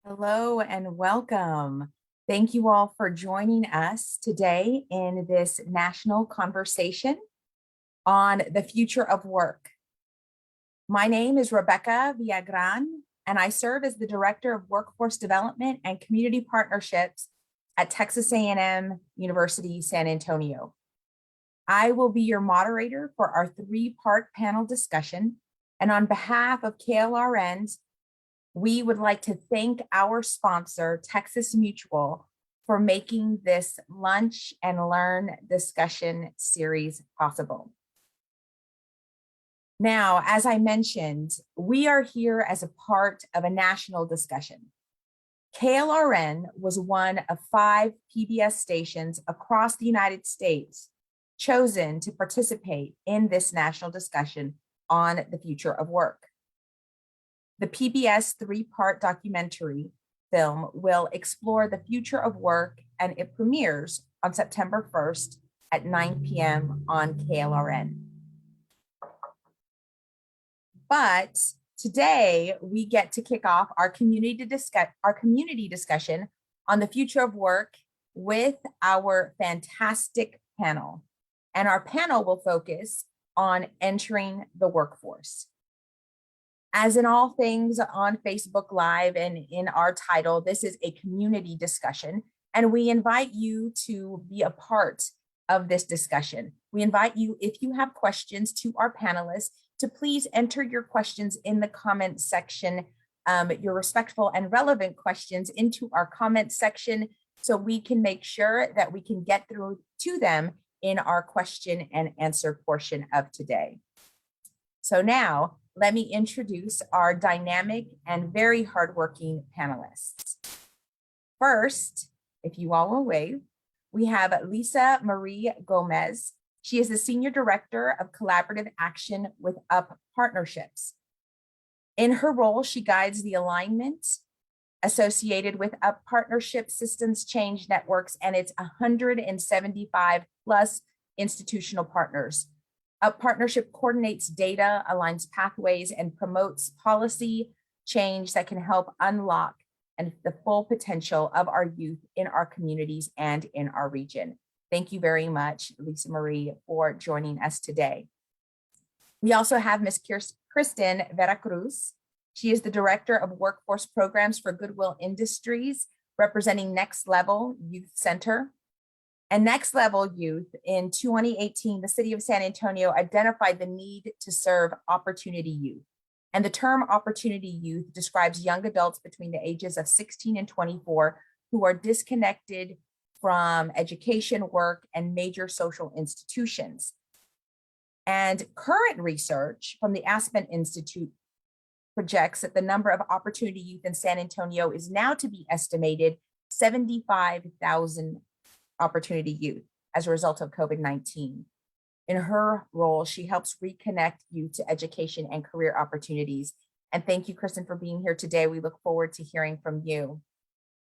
Hello and welcome. Thank you all for joining us today in this national conversation on the future of work. My name is Rebecca Viagran, and I serve as the Director of Workforce Development and Community Partnerships at Texas A&M University, San Antonio. I will be your moderator for our three-part panel discussion, and on behalf of KLRN's we would like to thank our sponsor, Texas Mutual, for making this Lunch and Learn discussion series possible. Now, as I mentioned, we are here as a part of a national discussion. KLRN was one of 5 PBS stations across the United States chosen to participate in this national discussion on the future of work. The PBS 3-part documentary film will explore the future of work, and it premieres on September 1st at 9 p.m. on KLRN. But today we get to kick off our community discussion on the future of work with our fantastic panel. And our panel will focus on entering the workforce. As in all things on Facebook Live and in our title, this is a community discussion, and we invite you to be a part of this discussion. We invite you, if you have questions to our panelists, to please enter your questions in the comment section, your respectful and relevant questions into our comment section so we can make sure that we can get through to them in our question and answer portion of today. So now, let me introduce our dynamic and very hardworking panelists. First, if you all will wave, we have Lisa Marie Gomez. She is the Senior Director of Collaborative Action with UP Partnerships. In her role, she guides the alignment associated with UP Partnership Systems Change Networks and its 175 plus institutional partners. UP Partnership coordinates data, aligns pathways, and promotes policy change that can help unlock the full potential of our youth in our communities and in our region. Thank you very much, Lisa Marie, for joining us today. We also have Ms. Kristen Veracruz. She is the Director of Workforce Programs for Goodwill Industries, representing Next Level Youth Center. And Next Level Youth, in 2018, the city of San Antonio identified the need to serve opportunity youth. And the term opportunity youth describes young adults between the ages of 16 and 24 who are disconnected from education, work, and major social institutions. And current research from the Aspen Institute projects that the number of opportunity youth in San Antonio is now to be estimated 75,000 opportunity youth as a result of COVID-19. In her role, she helps reconnect youth to education and career opportunities. And thank you, Kristen, for being here today. We look forward to hearing from you.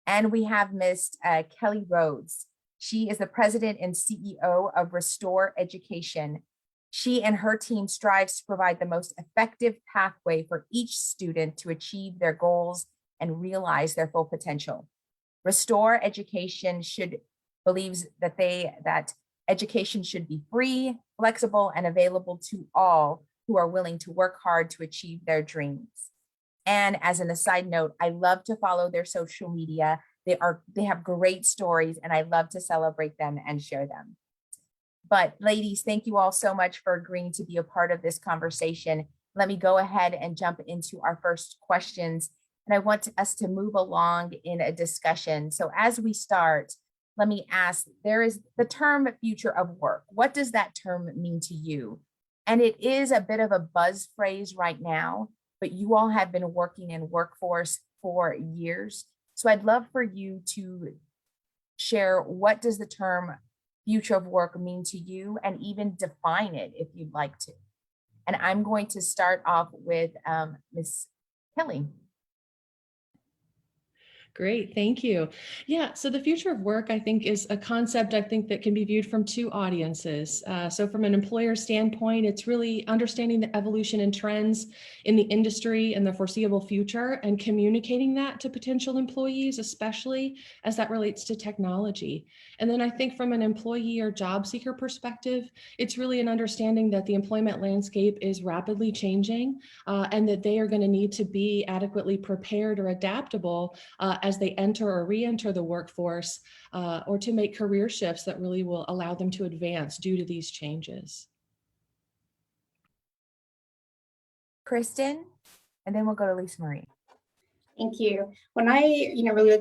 And we have Ms. Kelly Rhodes. She is the president and CEO of Restore Education. She and her team strives to provide the most effective pathway for each student to achieve their goals and realize their full potential. Restore Education believes that education should be free, flexible, and available to all who are willing to work hard to achieve their dreams. And as an aside note, I love to follow their social media. They have great stories, and I love to celebrate them and share them. But ladies, thank you all so much for agreeing to be a part of this conversation. Let me go ahead and jump into our first questions. And I want us to move along in a discussion. So as we start, let me ask, there is the term future of work. What does that term mean to you? And it is a bit of a buzz phrase right now, but you all have been working in workforce for years. So I'd love for you to share, what does the term future of work mean to you, and even define it if you'd like to. And I'm going to start off with Ms. Kelly. Great, thank you. Yeah, so the future of work, I think, is a concept I think that can be viewed from two audiences. So from an employer standpoint, it's really understanding the evolution and trends in the industry and the foreseeable future and communicating that to potential employees, especially as that relates to technology. And then I think from an employee or job seeker perspective, it's really an understanding that the employment landscape is rapidly changing and that they are going to need to be adequately prepared or adaptable as they enter or re-enter the workforce, or to make career shifts that really will allow them to advance due to these changes. Kristen, and then we'll go to Lisa Marie. Thank you. When I, really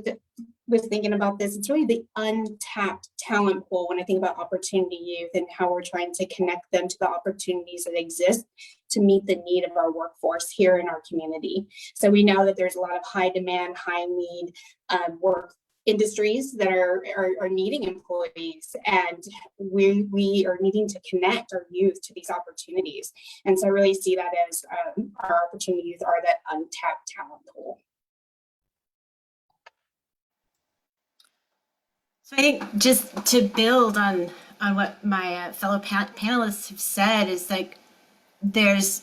was thinking about this, it's really the untapped talent pool when I think about opportunity youth and how we're trying to connect them to the opportunities that exist to meet the need of our workforce here in our community. So we know that there's a lot of high demand, high need work industries that are needing employees, and we are needing to connect our youth to these opportunities. And so I really see that as our opportunity youth are that untapped talent pool. So I think just to build on what my fellow panelists have said is like there's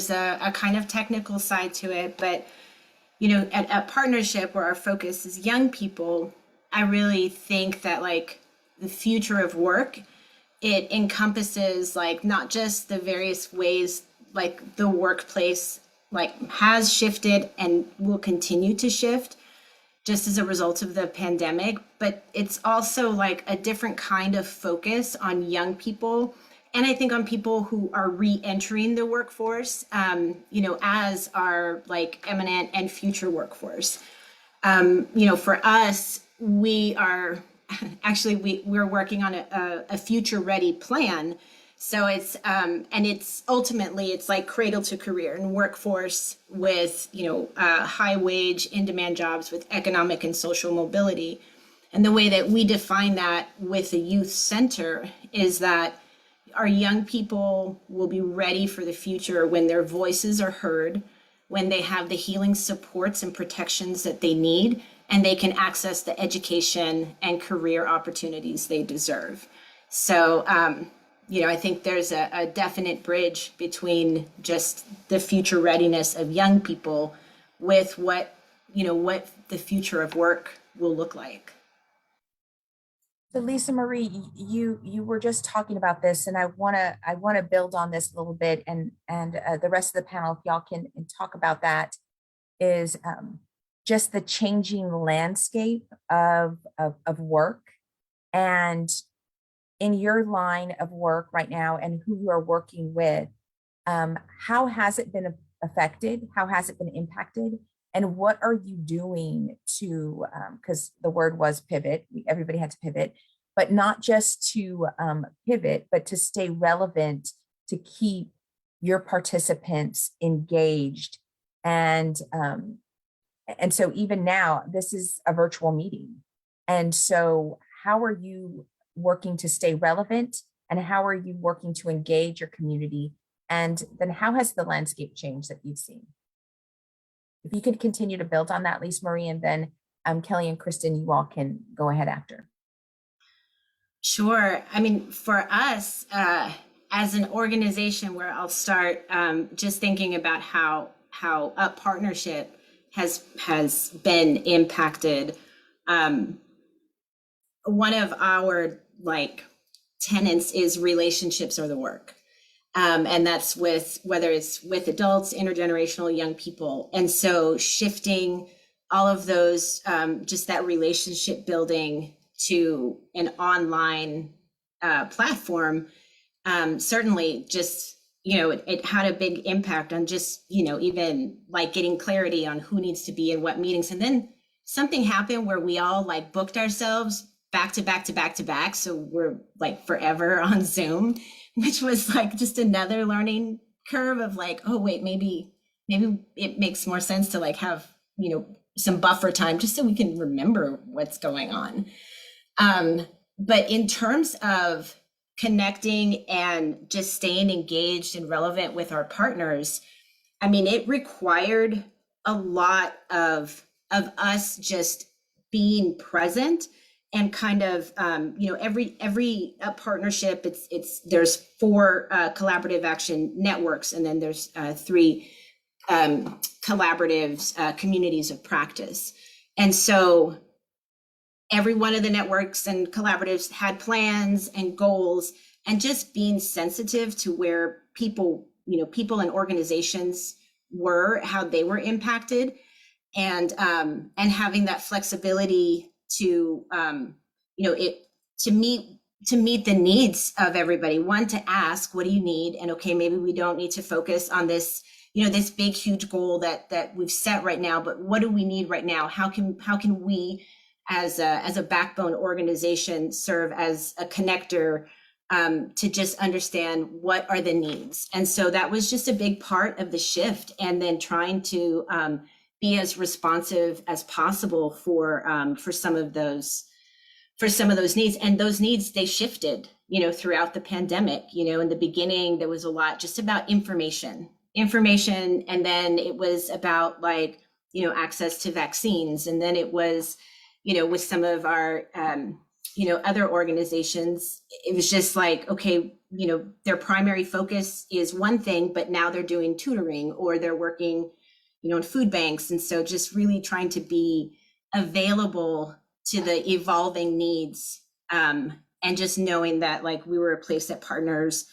a kind of technical side to it, but at partnership where our focus is young people, I really think that like the future of work, it encompasses like not just the various ways like the workplace like has shifted and will continue to shift just as a result of the pandemic, but it's also like a different kind of focus on young people. And I think on people who are re-entering the workforce, as our like eminent and future workforce. For us, we are actually, we're working on a future ready plan. So it's ultimately it's like cradle to career and workforce with high wage in demand jobs with economic and social mobility. And the way that we define that with the youth center is that our young people will be ready for the future when their voices are heard, when they have the healing supports and protections that they need, and they can access the education and career opportunities they deserve. So I think there's a definite bridge between just the future readiness of young people with what the future of work will look like. So Lisa Marie, you were just talking about this, and I wanna build on this a little bit, and the rest of the panel, if y'all can talk about that, is just the changing landscape of work, and in your line of work right now and who you are working with, how has it been affected? How has it been impacted? And what are you doing to, because the word was pivot, everybody had to pivot, but not just to pivot, but to stay relevant, to keep your participants engaged. And so even now, this is a virtual meeting. And so how are you working to stay relevant, and how are you working to engage your community? And then how has the landscape changed that you've seen? If you could continue to build on that, Lisa Marie, and then Kelly and Kristen, you all can go ahead after. Sure. I mean, for us as an organization, where I'll start just thinking about how a partnership has been impacted. One of our tenets is relationships are the work. And that's whether it's with adults, intergenerational, young people. And so shifting all of those, just that relationship building to an online platform, certainly just, it had a big impact on just, even getting clarity on who needs to be in what meetings. And then something happened where we all booked ourselves back to back to back to back. So we're forever on Zoom, which was just another learning curve of oh wait, maybe it makes more sense to have, some buffer time just so we can remember what's going on. But in terms of connecting and just staying engaged and relevant with our partners, I mean, it required a lot of us just being present and kind of, every partnership, there's 4 collaborative action networks, and then there's 3 collaboratives, communities of practice. And so every one of the networks and collaboratives had plans and goals, and just being sensitive to where people and organizations were, how they were impacted, and having that flexibility to to meet the needs of everybody. One, to ask, what do you need? And okay, maybe we don't need to focus on this, this big, huge goal that we've set right now, but what do we need right now? How can we as a backbone organization serve as a connector, to just understand what are the needs? And so that was just a big part of the shift, and then trying to be as responsive as possible for some of those needs. And those needs, they shifted, throughout the pandemic. In the beginning, there was a lot just about information, and then it was about access to vaccines. And then it was, with some of our, other organizations, it was just okay, their primary focus is one thing, but now they're doing tutoring, or they're working, in food banks. And so just really trying to be available to the evolving needs, and just knowing that we were a place that partners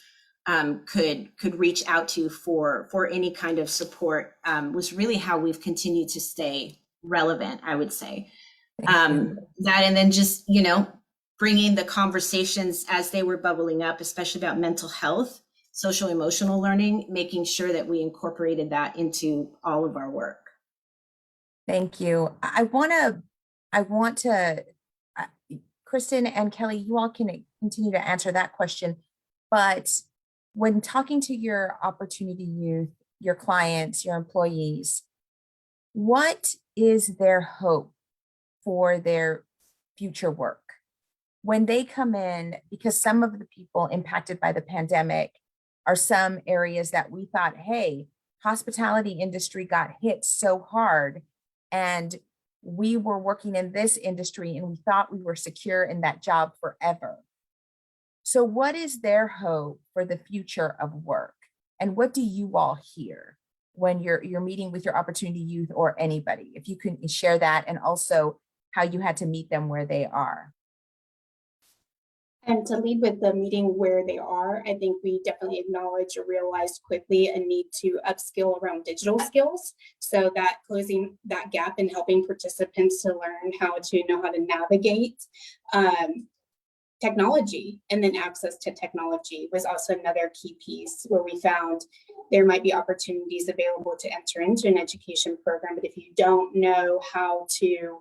could reach out to for any kind of support, was really how we've continued to stay relevant, I would say. That, and then just, bringing the conversations as they were bubbling up, especially about mental health, social emotional learning, making sure that we incorporated that into all of our work. Thank you. I want to, Kristen and Kelly, you all can continue to answer that question. But when talking to your opportunity youth, your clients, your employees, what is their hope for their future work? When they come in, because some of the people impacted by the pandemic are some areas that we thought, hey, hospitality industry got hit so hard, and we were working in this industry and we thought we were secure in that job forever. So what is their hope for the future of work? And what do you all hear when you're meeting with your opportunity youth or anybody? If you can share that, and also how you had to meet them where they are. And to lead with the meeting where they are, I think we definitely acknowledge or realized quickly a need to upskill around digital skills. So that closing that gap and helping participants to learn how to navigate technology, and then access to technology was also another key piece, where we found there might be opportunities available to enter into an education program, but if you don't know how to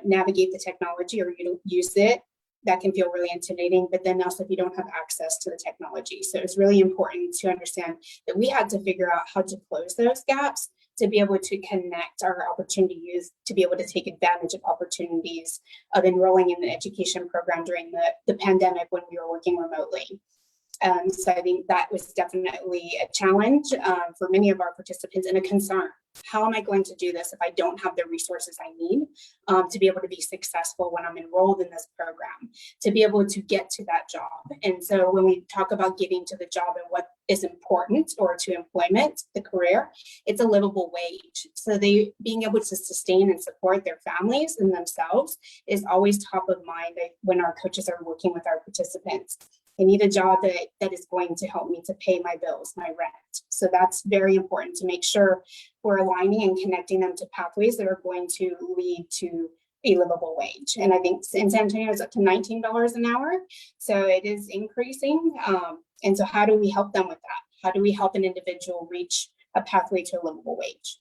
navigate the technology or use it, that can feel really intimidating. But then also if you don't have access to the technology. So it's really important to understand that we had to figure out how to close those gaps to be able to connect our opportunity youth to be able to take advantage of opportunities of enrolling in an education program during the pandemic when we were working remotely. So I think that was definitely a challenge for many of our participants, and a concern. How am I going to do this if I don't have the resources I need to be able to be successful when I'm enrolled in this program, to be able to get to that job? And so when we talk about getting to the job and what is important, or to employment, the career, it's a livable wage. So they being able to sustain and support their families and themselves is always top of mind when our coaches are working with our participants. I need a job that is going to help me to pay my bills, my rent. So that's very important to make sure we're aligning and connecting them to pathways that are going to lead to a livable wage. And I think in San Antonio it's up to $19 an hour. So it is increasing. And so how do we help them with that? How do we help an individual reach a pathway to a livable wage?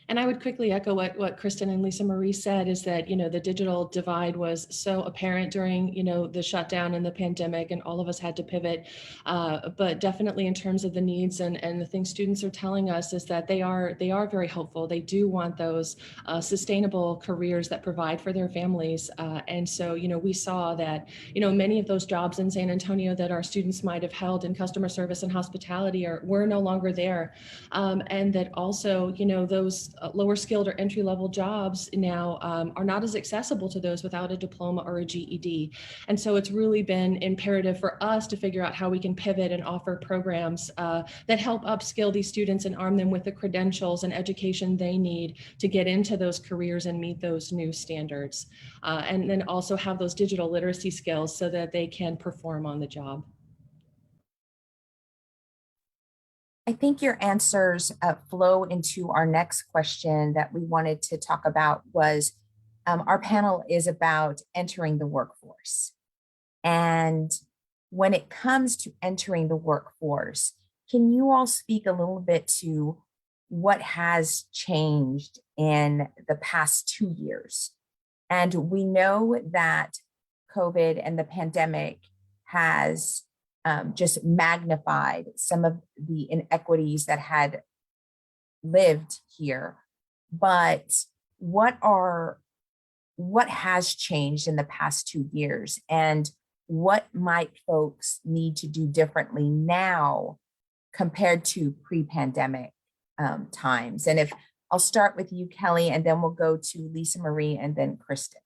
And I would quickly echo what Kristen and Lisa Marie said, is that, the digital divide was so apparent during, the shutdown and the pandemic, and all of us had to pivot. But definitely in terms of the needs and the things students are telling us is that they are very hopeful. They do want those sustainable careers that provide for their families. And so, we saw that, many of those jobs in San Antonio that our students might have held in customer service and hospitality were no longer there. And that also, those lower skilled or entry level jobs now are not as accessible to those without a diploma or a GED. And so it's really been imperative for us to figure out how we can pivot and offer programs that help upskill these students and arm them with the credentials and education they need to get into those careers and meet those new standards. And then also have those digital literacy skills so that they can perform on the job. I think your answers flow into our next question that we wanted to talk about was our panel is about entering the workforce. And when it comes to entering the workforce, can you all speak a little bit to what has changed in the past 2 years? And we know that COVID and the pandemic has just magnified some of the inequities that had lived here. But what has changed in the past 2 years, and what might folks need to do differently now compared to pre-pandemic times? And if I'll start with you, Kelly, and then we'll go to Lisa Marie and then Kristen.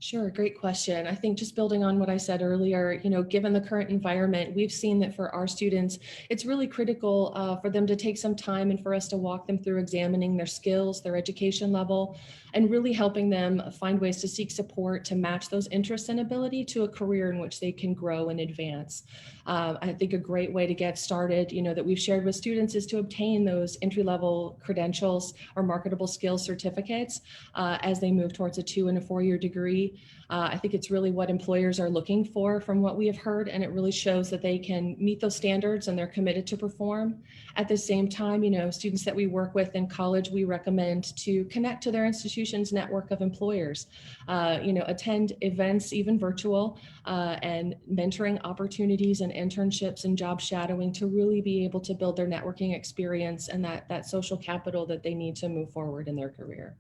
Sure, great question. I think just building on what I said earlier, given the current environment, we've seen that for our students, it's really critical for them to take some time and for us to walk them through examining their skills, their education level, and really helping them find ways to seek support to match those interests and ability to a career in which they can grow and advance. I think a great way to get started, that we've shared with students is to obtain those entry-level credentials or marketable skills certificates as they move towards a 2- and 4-year degree. I think it's really what employers are looking for from what we have heard, and it really shows that they can meet those standards and they're committed to perform. At the same time, students that we work with in college, we recommend to connect to their institution's network of employers, attend events, even virtual, and mentoring opportunities and internships and job shadowing to really be able to build their networking experience and that social capital that they need to move forward in their career.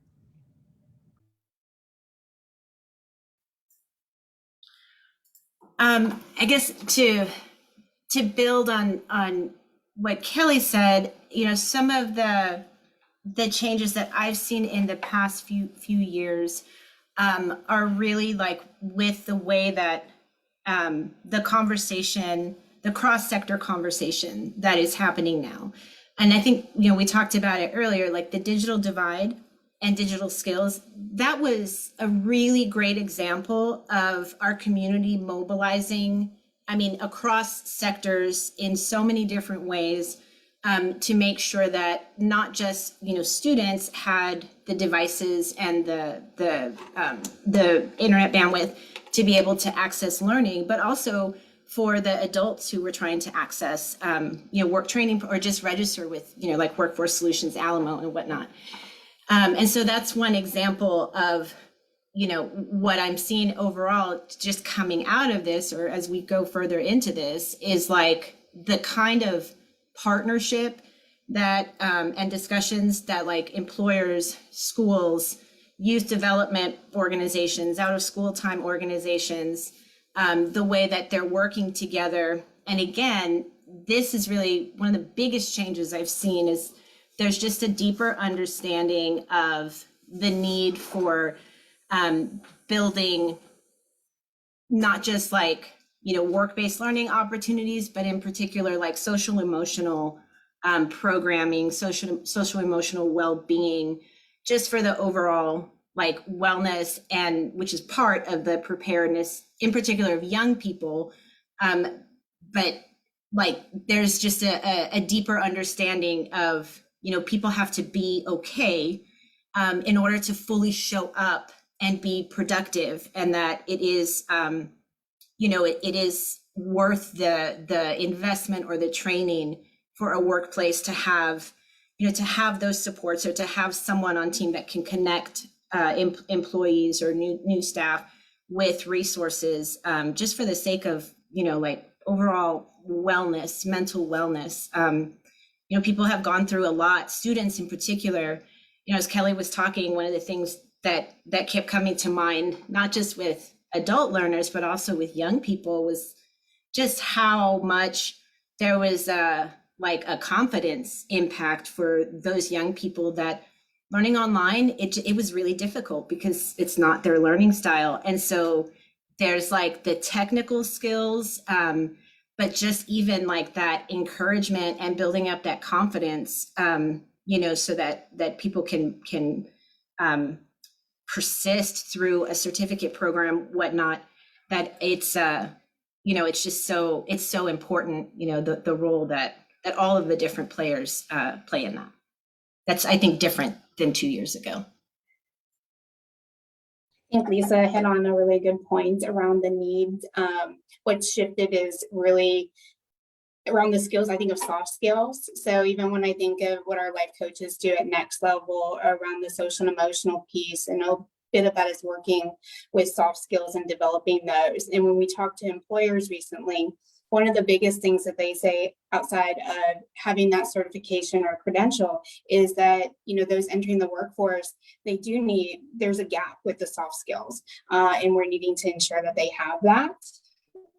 I guess to build on what Kelly said, some of the changes that I've seen in the past few years are really like with the way that the conversation, the cross-sector conversation that is happening now. And I think, we talked about it earlier, like the digital divide and digital skills. That was a really great example of our community mobilizing, across sectors in so many different ways to make sure that not just, students had the devices and the internet bandwidth to be able to access learning, but also for the adults who were trying to access, work training or just register with, like Workforce Solutions, Alamo and whatnot. And so that's one example of, what I'm seeing overall just coming out of this, or as we go further into this, is like the kind of partnership that and discussions that like employers, schools, youth development organizations, out of school time organizations, the way that they're working together. And again, this is really one of the biggest changes I've seen is there's just a deeper understanding of the need for building not just like, work-based learning opportunities, but in particular like social emotional programming, social emotional well-being, just for the overall like wellness, and which is part of the preparedness in particular of young people. But like there's just a deeper understanding of, people have to be okay in order to fully show up and be productive, and that it is, it is worth the investment or the training for a workplace to have, to have those supports, or to have someone on team that can connect employees or new staff with resources, just for the sake of, like overall wellness, mental wellness. People have gone through a lot, students in particular. As Kelly was talking, one of the things that kept coming to mind, not just with adult learners, but also with young people, was just how much there was like a confidence impact for those young people that learning online, it was really difficult because it's not their learning style. And so there's like the technical skills, but just even like that encouragement and building up that confidence, so that people can persist through a certificate program, whatnot, that it's it's so important, the role that all of the different players play in that. That's, I think, different than 2 years ago. I think Lisa hit on a really good point around the needs. What's shifted is really around the skills, I think, of soft skills. So even when I think of what our life coaches do at Next Level around the social and emotional piece, and a bit of that is working with soft skills and developing those. And when we talk to employers recently, one of the biggest things that they say outside of having that certification or credential is that, those entering the workforce, there's a gap with the soft skills. And we're needing to ensure that they have that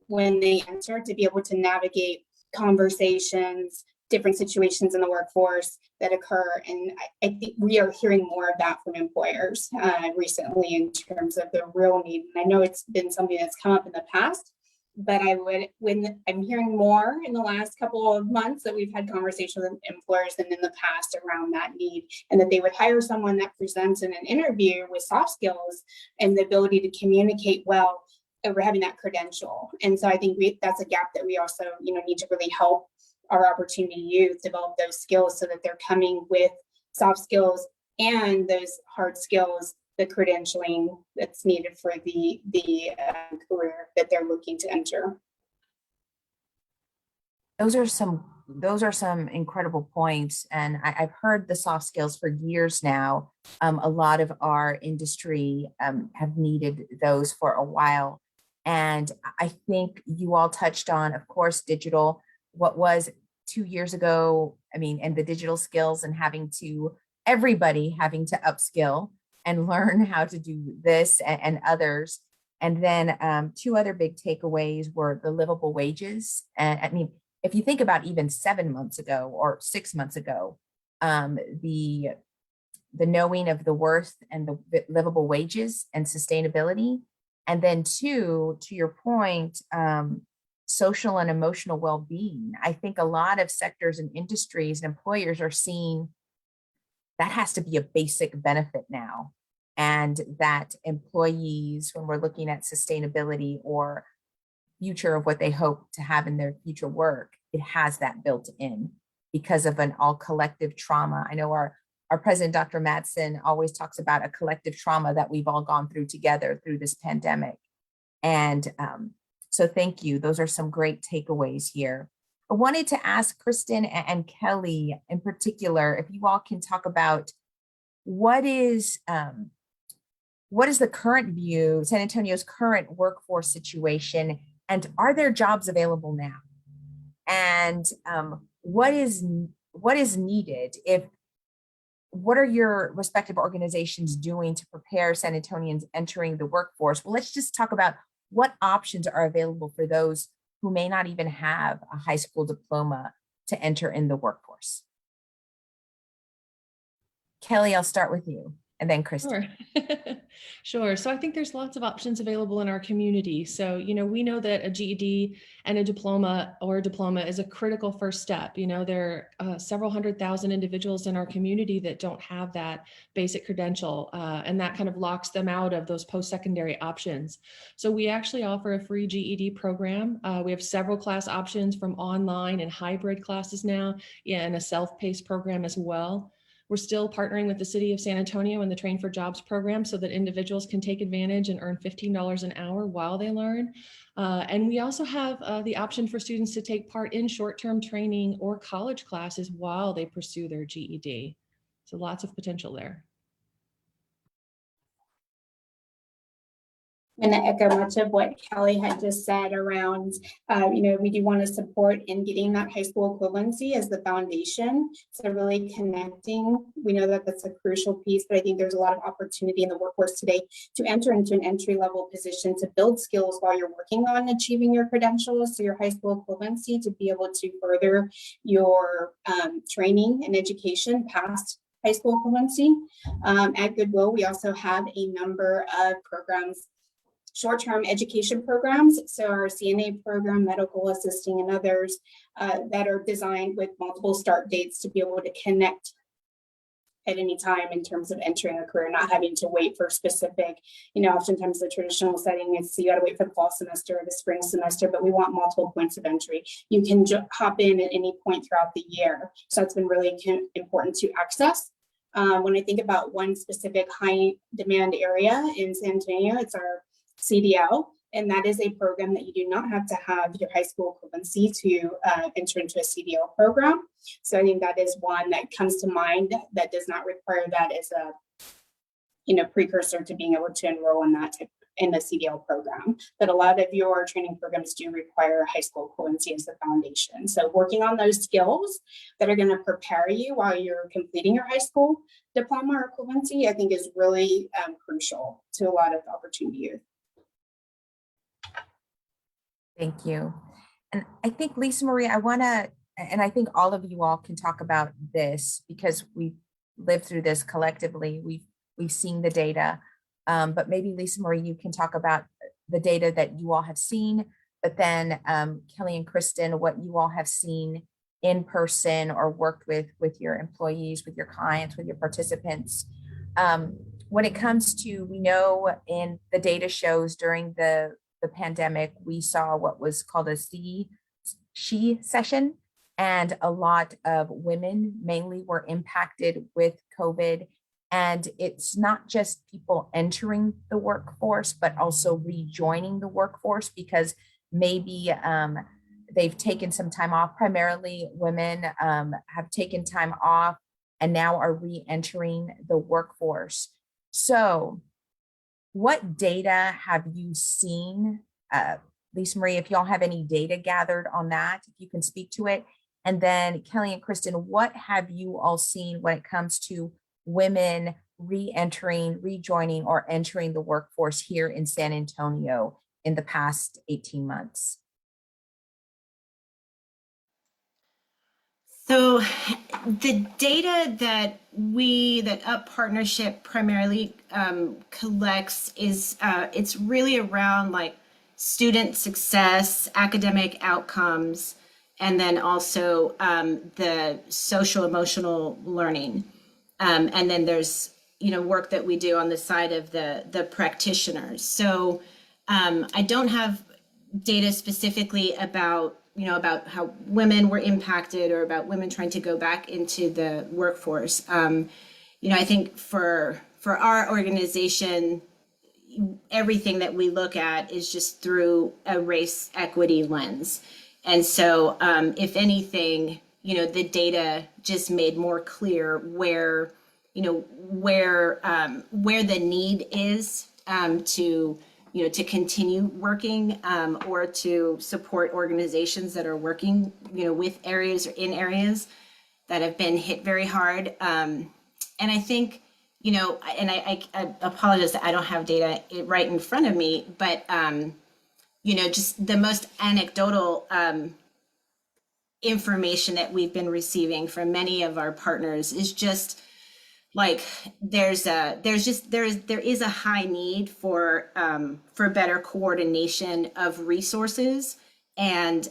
when they enter, to be able to navigate conversations, different situations in the workforce that occur. And I think we are hearing more of that from employers recently in terms of the real need. And I know it's been something that's come up in the past, but when I'm hearing more in the last couple of months that we've had conversations with employers than in the past around that need, and that they would hire someone that presents in an interview with soft skills and the ability to communicate well over having that credential. And so I think that's a gap that we also, need to really help our opportunity youth develop those skills so that they're coming with soft skills and those hard skills, the credentialing that's needed for the career that they're looking to enter. Those are some incredible points. And I've heard the soft skills for years now. A lot of our industry have needed those for a while. And I think you all touched on, of course, digital, what was 2 years ago, and the digital skills, and everybody having to upskill and learn how to do this and others. And then 2 other big takeaways were the livable wages. And if you think about even 7 months ago or 6 months ago, the knowing of the worth and the livable wages and sustainability. And then 2, to your point, social and emotional well-being. I think a lot of sectors and industries and employers are seeing that has to be a basic benefit now. And that employees, when we're looking at sustainability or future of what they hope to have in their future work, it has that built in because of an all collective trauma. I know our president, Dr. Madsen, always talks about a collective trauma that we've all gone through together through this pandemic. And so thank you. Those are some great takeaways here. I wanted to ask Kristen and Kelly in particular, if you all can talk about what is the current view, San Antonio's current workforce situation, and are there jobs available now? And what is needed? What are your respective organizations doing to prepare San Antonians entering the workforce? Well, let's just talk about what options are available for those who may not even have a high school diploma to enter in the workforce. Kelly, I'll start with you, and then Kristen. Sure. Sure. So I think there's lots of options available in our community. So, we know that a GED and a diploma is a critical first step. There are several 100,000 individuals in our community that don't have that basic credential, and that kind of locks them out of those post-secondary options. So we actually offer a free GED program. We have several class options from online and hybrid classes now, and a self-paced program as well. We're still partnering with the city of San Antonio and the Train for Jobs program so that individuals can take advantage and earn $15 an hour while they learn. And we also have the option for students to take part in short-term training or college classes while they pursue their GED. So lots of potential there. I'm going to echo much of what Kelly had just said around, we do want to support in getting that high school equivalency as the foundation. So really connecting, we know that that's a crucial piece, but I think there's a lot of opportunity in the workforce today to enter into an entry-level position to build skills while you're working on achieving your credentials, so your high school equivalency, to be able to further your training and education past high school equivalency. At Goodwill, we also have a number of programs, short-term education programs. So our CNA program, medical assisting, and others that are designed with multiple start dates to be able to connect at any time in terms of entering a career, not having to wait for specific, oftentimes the traditional setting is you got to wait for the fall semester or the spring semester, but we want multiple points of entry. You can hop in at any point throughout the year. So that's been really important to access. When I think about one specific high demand area in San Antonio, it's our CDL, and that is a program that you do not have to have your high school equivalency to enter into a CDL program. So I think that is one that comes to mind that does not require that as a precursor to being able to enroll in that in the CDL program. But a lot of your training programs do require high school equivalency as the foundation. So working on those skills that are going to prepare you while you're completing your high school diploma or equivalency, I think is really crucial to a lot of opportunity youth. Thank you. And I think, Lisa Marie, and I think all of you all can talk about this because we've lived through this collectively. We've seen the data, but maybe Lisa Marie, you can talk about the data that you all have seen, but then Kelly and Kristen, what you all have seen in person or worked with your employees, with your clients, with your participants. When it comes to, we know in the data shows during the pandemic, we saw what was called a she session, and a lot of women mainly were impacted with COVID. And it's not just people entering the workforce, but also rejoining the workforce because maybe they've taken some time off. Primarily women have taken time off and now are re-entering the workforce. So what data have you seen? Lisa Marie, if y'all have any data gathered on that, if you can speak to it. And then Kelly and Kristen, what have you all seen when it comes to women re-entering, rejoining, or entering the workforce here in San Antonio in the past 18 months? So the data that Up Partnership primarily collects is it's really around like student success, academic outcomes, and then also the social emotional learning. And then there's work that we do on the side of the practitioners. So I don't have data specifically about how women were impacted or about women trying to go back into the workforce. I think for our organization, everything that we look at is just through a race equity lens. And so if anything, the data just made more clear where the need is to continue working or to support organizations that are working, with areas or in areas that have been hit very hard. And I think, and I apologize that I don't have data right in front of me, but, just the most anecdotal information that we've been receiving from many of our partners is just like there is a high need for better coordination of resources, and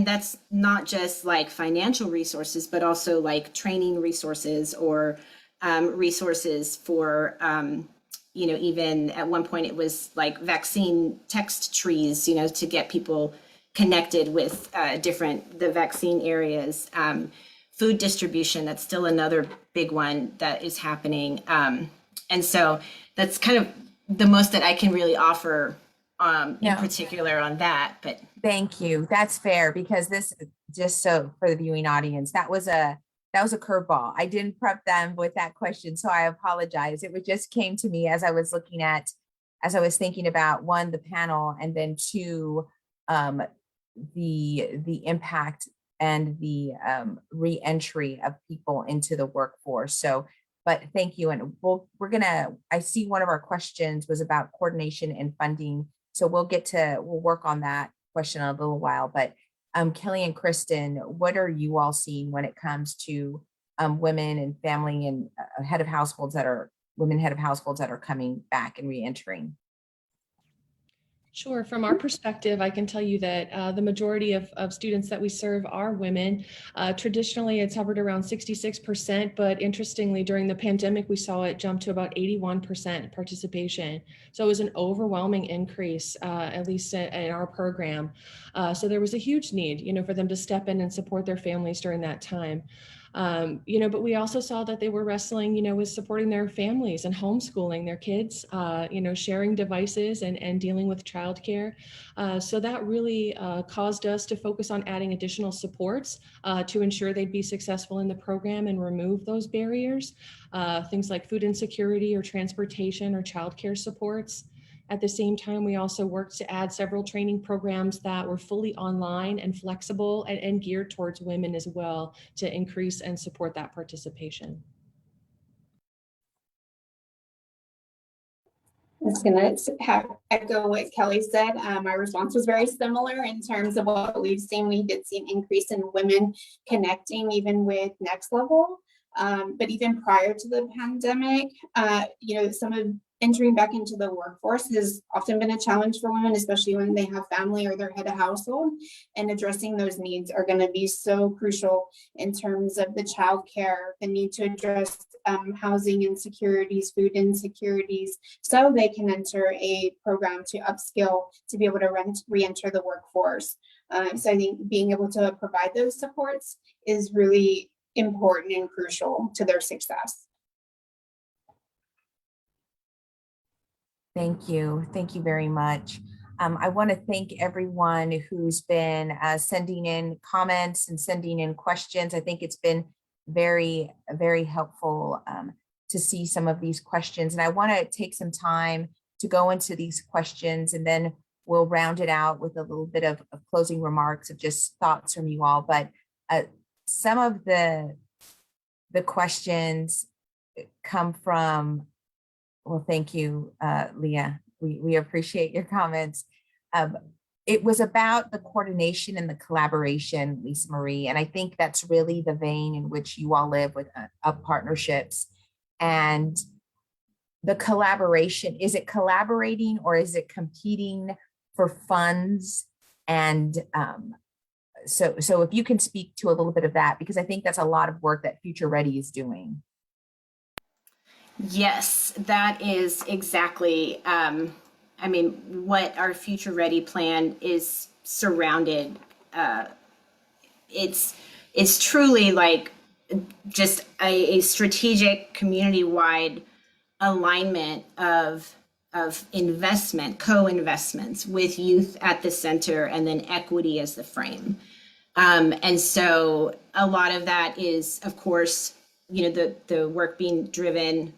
that's not just like financial resources, but also like training resources or resources for even at one point it was like vaccine text trees, to get people connected with the vaccine areas. Food distribution, that's still another big one that is happening. And so that's kind of the most that I can really offer in particular on that. But thank you. That's fair, because this, just so for the viewing audience, that was a curveball. I didn't prep them with that question, so I apologize. It just came to me as I was looking at as I was thinking about one, the panel, and then two, the impact and the re-entry of people into the workforce. So, but thank you. And I see one of our questions was about coordination and funding. So we'll work on that question in a little while. But Kelly and Kristen, what are you all seeing when it comes to women and family and women head of households that are coming back and re-entering? Sure. From our perspective, I can tell you that the majority of students that we serve are women. Traditionally, it's hovered around 66%, but interestingly, during the pandemic, we saw it jump to about 81% participation. So it was an overwhelming increase, at least in our program. So there was a huge need, for them to step in and support their families during that time. But we also saw that they were wrestling, with supporting their families and homeschooling their kids, sharing devices and dealing with childcare. So that really caused us to focus on adding additional supports to ensure they'd be successful in the program and remove those barriers, things like food insecurity or transportation or childcare supports. At the same time, we also worked to add several training programs that were fully online and flexible and geared towards women as well to increase and support that participation. I was going to echo what Kelly said. My response was very similar in terms of what we've seen. We did see an increase in women connecting even with Next Level. But even prior to the pandemic, some of entering back into the workforce has often been a challenge for women, especially when they have family or they're head of household, and addressing those needs are going to be so crucial in terms of the childcare, the need to address housing insecurities, food insecurities, so they can enter a program to upskill to be able to re-enter the workforce. So I think being able to provide those supports is really important and crucial to their success. Thank you. Thank you very much. I want to thank everyone who's been sending in comments and sending in questions. I think it's been very, very helpful to see some of these questions. And I want to take some time to go into these questions, and then we'll round it out with a little bit of closing remarks of just thoughts from you all. But some of the questions come from, well, thank you, Leah. We appreciate your comments. It was about the coordination and the collaboration, Lisa Marie, and I think that's really the vein in which you all live with partnerships. And the collaboration, is it collaborating or is it competing for funds? And so if you can speak to a little bit of that, because I think that's a lot of work that Future Ready is doing. Yes, that is exactly, what our Future Ready plan is surrounded. It's truly like just a strategic community-wide alignment of investment, co-investments with youth at the center and then equity as the frame. And so a lot of that is, of course, the work being driven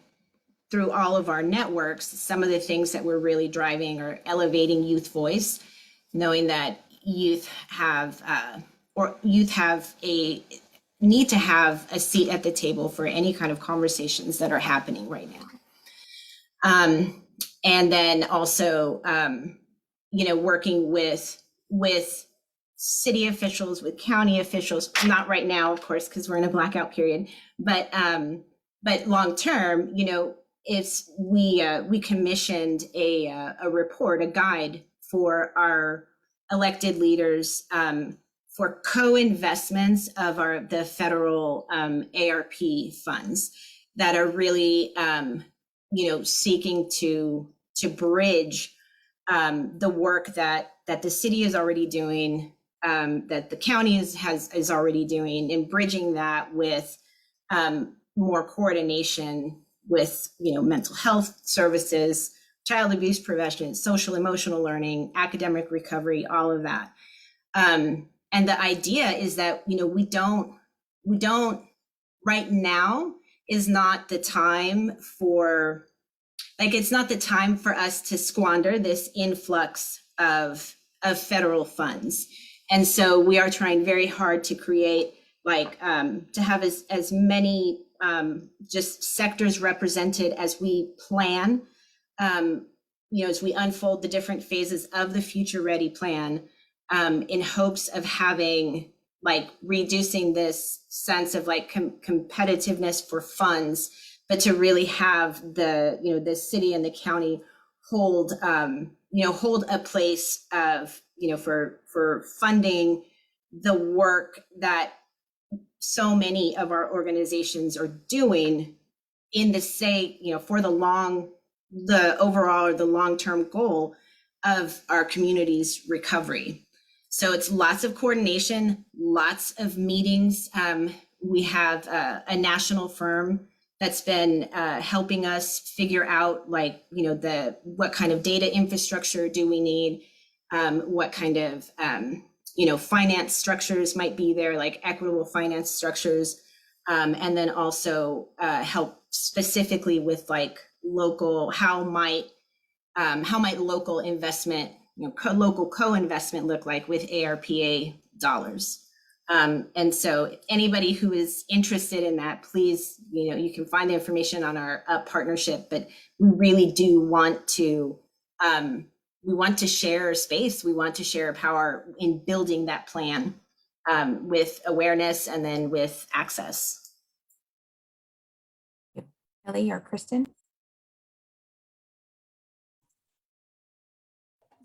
through all of our networks. Some of the things that we're really driving are elevating youth voice, knowing that youth have need to have a seat at the table for any kind of conversations that are happening right now. And then also, working with city officials, with county officials, not right now, of course, because we're in a blackout period, but long term, we commissioned a report, a guide for our elected leaders for co-investments of the federal ARP funds that are really seeking to bridge the work that the city is already doing, that the county is already doing, and bridging that with more coordination with mental health services, child abuse prevention, social emotional learning, academic recovery, all of that. And the idea is that we don't right now is not the time for like, it's not the time for us to squander this influx of federal funds. And so we are trying very hard to create, like, to have as many just sectors represented as we plan, as we unfold the different phases of the Future Ready plan, in hopes of having, like, reducing this sense of like competitiveness for funds, but to really have the city and the county hold a place of, for funding the work that so many of our organizations are doing in the sake, for the overall or the long-term goal of our community's recovery. So it's lots of coordination, lots of meetings. We have a national firm that's been helping us figure out, like, what kind of data infrastructure do we need, what kind of finance structures might be there, like equitable finance structures, and then also help specifically with, like, local, how might local investment, local co-investment look like with ARPA dollars. And so anybody who is interested in that, please, you can find the information on our partnership, but we really do want to, share space. We want to share power in building that plan, with awareness and then with access. Kelly or Kristen?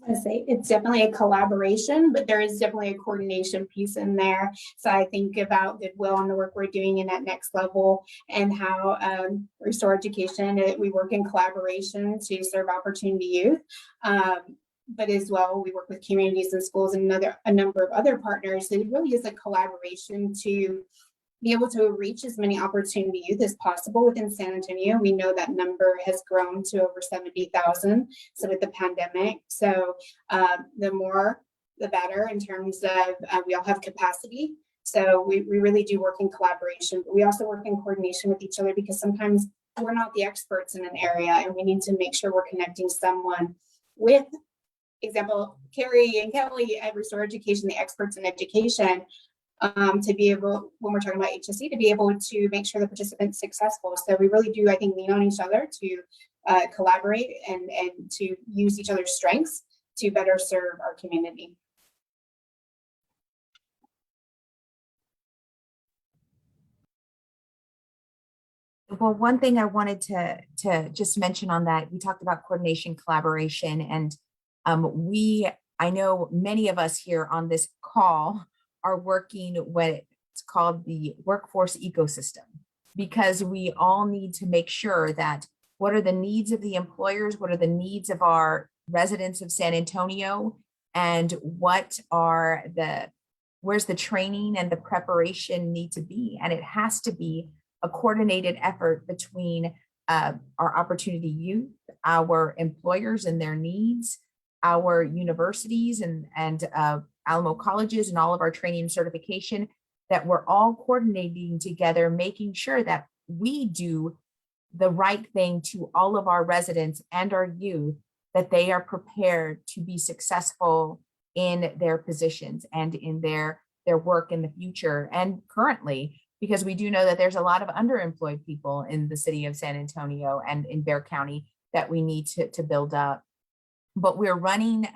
I say it's definitely a collaboration, but there is definitely a coordination piece in there. So I think about Goodwill and the work we're doing in that next level, and how Restore Education, we work in collaboration to serve opportunity youth. But as well, we work with communities and schools and a number of other partners. It really is a collaboration to be able to reach as many opportunity youth as possible within San Antonio. We know that number has grown to over 70,000. So with the pandemic, so the more, the better in terms of we all have capacity. So we really do work in collaboration, but we also work in coordination with each other, because sometimes we're not the experts in an area, and we need to make sure we're connecting someone with, example, Carrie and Kelly at Restore Education, the experts in education, to be able, when we're talking about HSE, to be able to make sure the participant's successful. So we really do, I think, lean on each other to collaborate and to use each other's strengths to better serve our community. Well, one thing I wanted to just mention on that, we talked about coordination, collaboration, and I know many of us here on this call are working what it's called the workforce ecosystem, because we all need to make sure that what are the needs of the employers, what are the needs of our residents of San Antonio, and where's the training and the preparation need to be. And it has to be a coordinated effort between our opportunity youth, our employers and their needs, our universities and Alamo colleges and all of our training and certification, that we're all coordinating together, making sure that we do the right thing to all of our residents and our youth, that they are prepared to be successful in their positions and in their work in the future and currently, because we do know that there's a lot of underemployed people in the city of San Antonio and in Bexar County that we need to build up. But we're running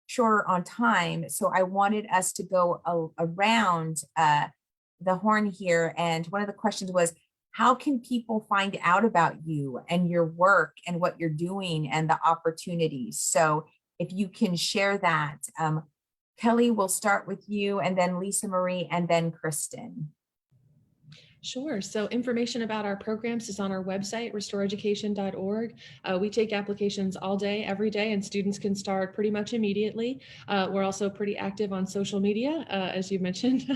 shorter on time, so I wanted us to go around the horn here. And one of the questions was, how can people find out about you and your work and what you're doing and the opportunities? So if you can share that. Kelly, we'll start with you, and then Lisa Marie, and then Kristen. Sure. So information about our programs is on our website, restoreeducation.org. We take applications all day, every day, and students can start pretty much immediately. We're also pretty active on social media, as you mentioned.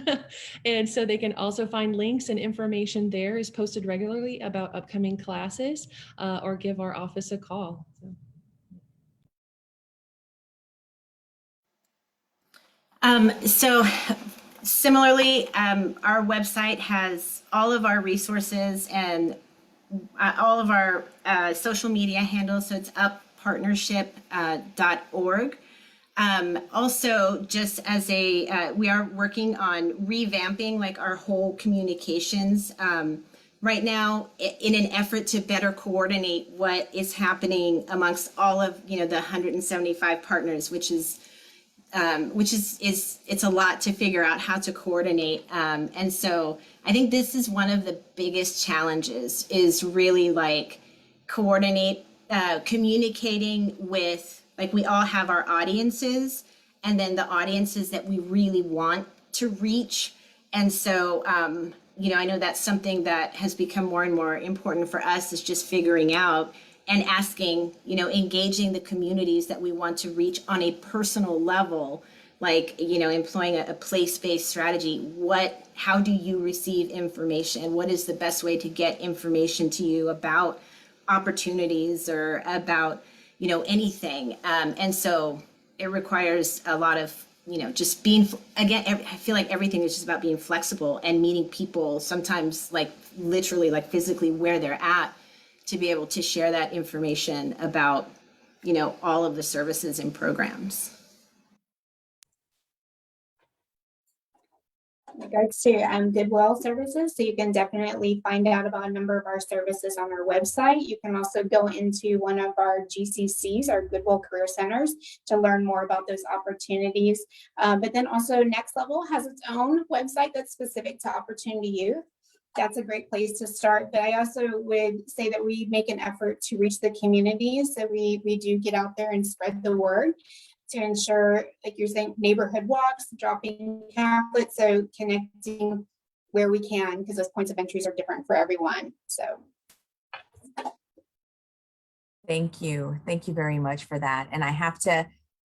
And so they can also find links, and information there is posted regularly about upcoming classes, or give our office a call. So similarly, our website has all of our resources, and all of our social media handles. So it's uppartnership.org. Also, just as we are working on revamping like our whole communications right now in an effort to better coordinate what is happening amongst all of, the 175 partners, which is it's a lot to figure out how to coordinate. And so I think this is one of the biggest challenges, is really like communicating with, like, we all have our audiences, and then the audiences that we really want to reach. And so, I know that's something that has become more and more important for us, is just figuring out and asking, engaging the communities that we want to reach on a personal level, like, employing a place-based strategy. How do you receive information? What is the best way to get information to you about opportunities or about, anything? And so it requires a lot of, just being, again, I feel like everything is just about being flexible and meeting people, sometimes like literally, like physically where they're at, to be able to share that information about, all of the services and programs. In regards to Goodwill services, so you can definitely find out about a number of our services on our website. You can also go into one of our GCCs, our Goodwill Career Centers, to learn more about those opportunities. But then also Next Level has its own website that's specific to Opportunity Youth. That's a great place to start. But I also would say that we make an effort to reach the communities. So we do get out there and spread the word to ensure, like you're saying, neighborhood walks, dropping pamphlets, so connecting where we can, because those points of entries are different for everyone. So Thank you. Thank you very much for that. And I have to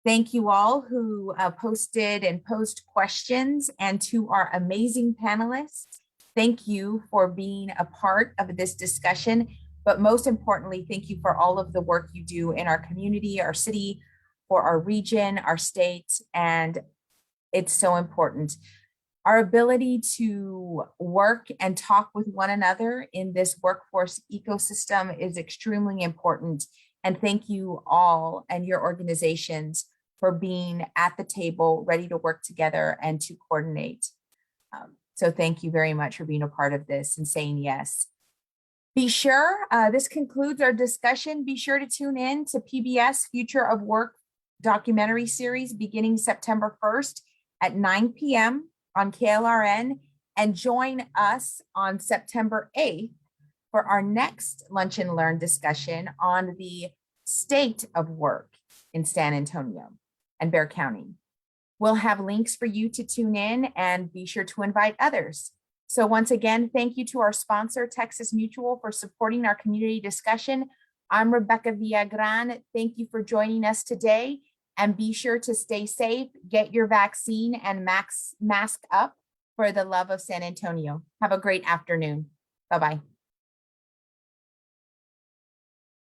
thank you all who posted and posed questions, and to our amazing panelists. Thank you for being a part of this discussion, but most importantly, thank you for all of the work you do in our community, our city, for our region, our state, and it's so important. Our ability to work and talk with one another in this workforce ecosystem is extremely important. And thank you all and your organizations for being at the table, ready to work together and to coordinate. So thank you very much for being a part of this and saying yes. Be sure, this concludes our discussion. Be sure to tune in to PBS Future of Work documentary series beginning September 1st at 9 p.m. on KLRN, and join us on September 8th for our next Lunch and Learn discussion on the state of work in San Antonio and Bexar County. We'll have links for you to tune in, and be sure to invite others. So once again, thank you to our sponsor, Texas Mutual, for supporting our community discussion. I'm Rebecca Viagran. Thank you for joining us today, and be sure to stay safe, get your vaccine, and mask up for the love of San Antonio. Have a great afternoon. Bye-bye.